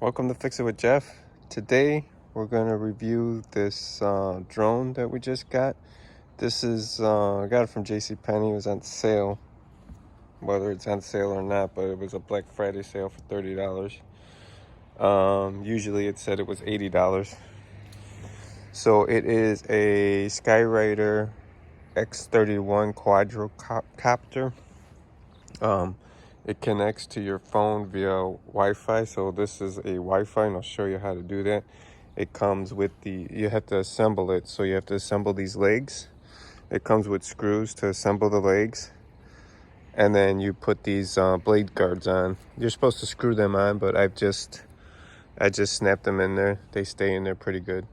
Welcome to Fix It with Jeff. Today we're going to review this drone that we just got. This is, I got it from JCPenney. It was on sale, whether it's on sale or not, but it was a Black Friday sale for $30. Usually it said it was $80. So it is a Skyraider X-31 Quadcopter. It connects to your phone via Wi-Fi. So this is a Wi-Fi, and I'll show you how to do that. It comes with you have to assemble it. So you have to assemble these legs. It comes with screws to assemble the legs. And then you put these blade guards on. You're supposed to screw them on, but I just snapped them in there. They stay in there pretty good.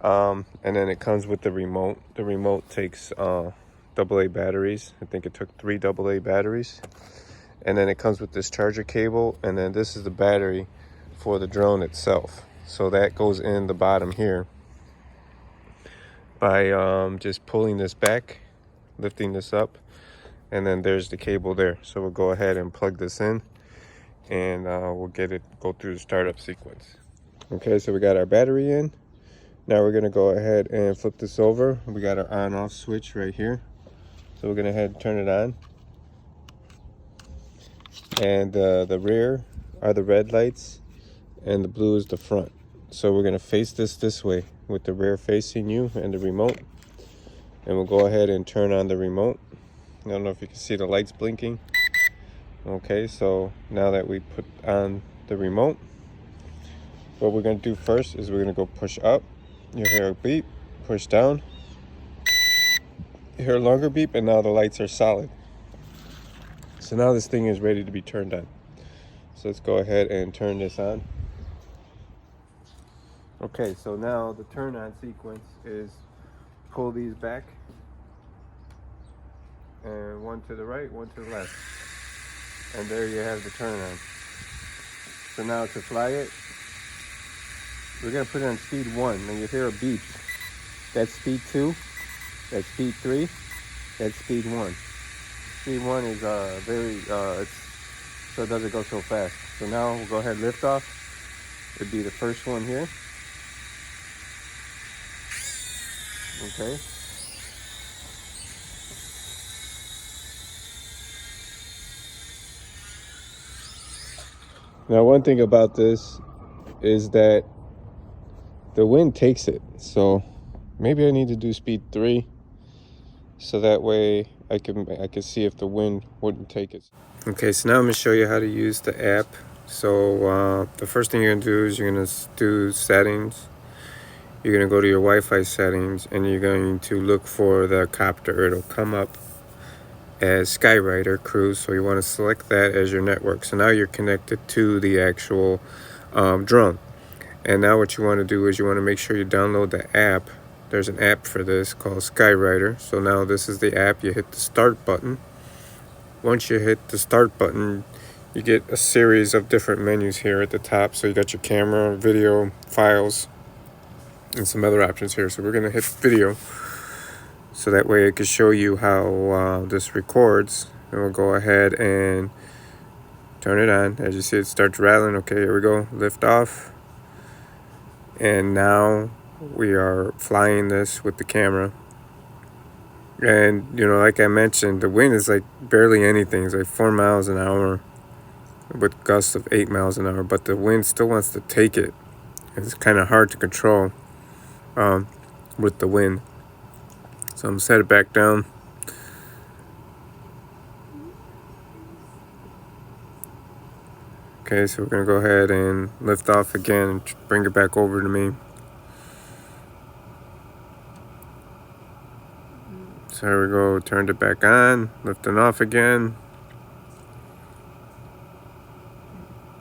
And then it comes with the remote. The remote takes AA batteries. I think it took 3 AA batteries. And then it comes with this charger cable, and then this is the battery for the drone itself. So that goes in the bottom here by just pulling this back, lifting this up, and then there's the cable there. So we'll go ahead and plug this in, and we'll go through the startup sequence. Okay, so we got our battery in. Now we're gonna go ahead and flip this over. We got our on-off switch right here. So we're gonna go ahead and turn it on. And the rear are the red lights, and the blue is the front. So we're going to face this way with the rear facing you and the remote. And we'll go ahead and turn on the remote. I don't know if you can see the lights blinking. Okay, so now that we put on the remote, what we're going to do first is we're going to go push up. You hear a beep, push down. You hear a longer beep, and now the lights are solid. So now this thing is ready to be turned on. So let's go ahead and turn this on. Okay, so now the turn on sequence is pull these back. And one to the right, one to the left. And there you have the turn on. So now to fly it, we're gonna put it on speed 1. And you hear a beep. That's speed 2, that's speed 3, that's speed 1. Speed 1 is so it doesn't go so fast. So now we'll go ahead and lift off. It'd be the first one here. Okay. Now one thing about this is that the wind takes it. So maybe I need to do speed 3. So that way I can see if the wind wouldn't take it. Okay, so now I'm going to show you how to use the app. So the first thing you're going to do is you're going to do settings. You're going to go to your Wi-Fi settings, and you're going to look for the copter. It'll come up as Skyraider Cruise, so you want to select that as your network. So now you're connected to the actual drone. And now what you want to do is you want to make sure you download the app. There's an app for this called Skyraider. So now this is the app. You hit the start button. Once you hit the start button, you get a series of different menus here at the top. So you got your camera, video, files, and some other options here. So we're going to hit video. So that way it can show you how this records. And we'll go ahead and turn it on. As you see, it starts rattling. Okay, here we go. Lift off. And now we are flying this with the camera. And you know, like I mentioned, the wind is like barely anything. It's like 4 miles an hour with gusts of 8 miles an hour, but the wind still wants to take it. It's kind of hard to control with the wind. So I'm gonna set it back down. Okay, so we're gonna go ahead and lift off again and bring it back over to me. So here we go, turned it back on, lifting off again.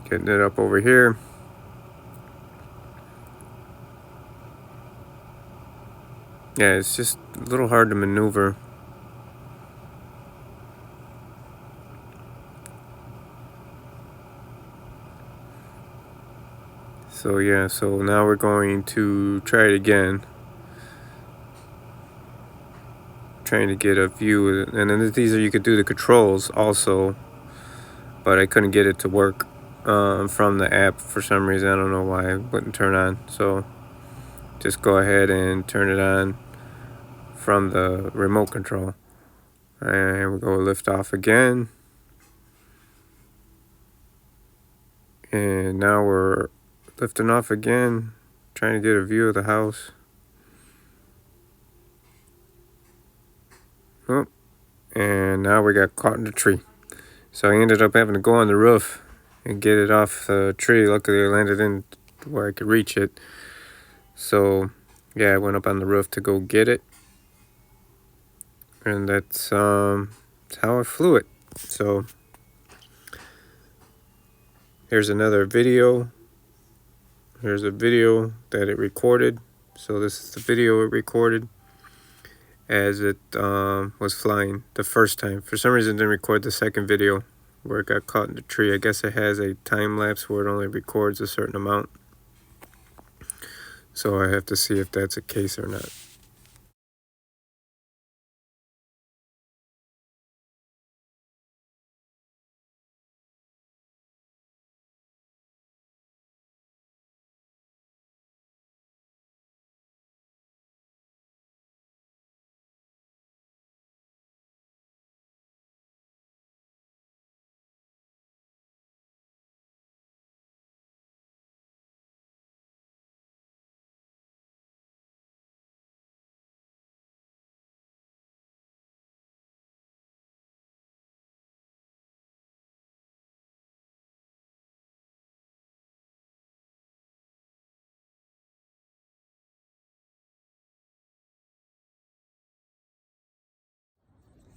Getting it up over here. Yeah, it's just a little hard to maneuver. So yeah, so now we're going to try it again. Trying to get a view, and then these are, you could do the controls also, but I couldn't get it to work. from the app for some reason. I don't know why it wouldn't turn on. So just go ahead and turn it on from the remote control. And we'll go lift off again. And now we're lifting off again, trying to get a view of the house. Oh, and now we got caught in the tree. So I ended up having to go on the roof and get it off the tree. Luckily, I landed in where I could reach it. So yeah, I went up on the roof to go get it. And that's how I flew it. So here's another video. Here's a video that it recorded. So this is the video it recorded as it was flying the first time. For some reason, it didn't record the second video where it got caught in the tree. I guess it has a time lapse where it only records a certain amount. So I have to see if that's a case or not.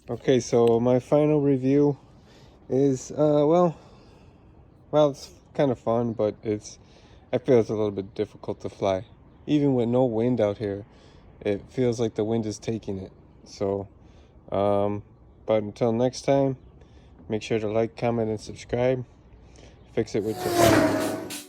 Okay, so my final review is well, it's kind of fun, but I feel it's a little bit difficult to fly. Even with no wind out here, it feels like the wind is taking it. So, but until next time, make sure to like, comment, and subscribe. Fix it with your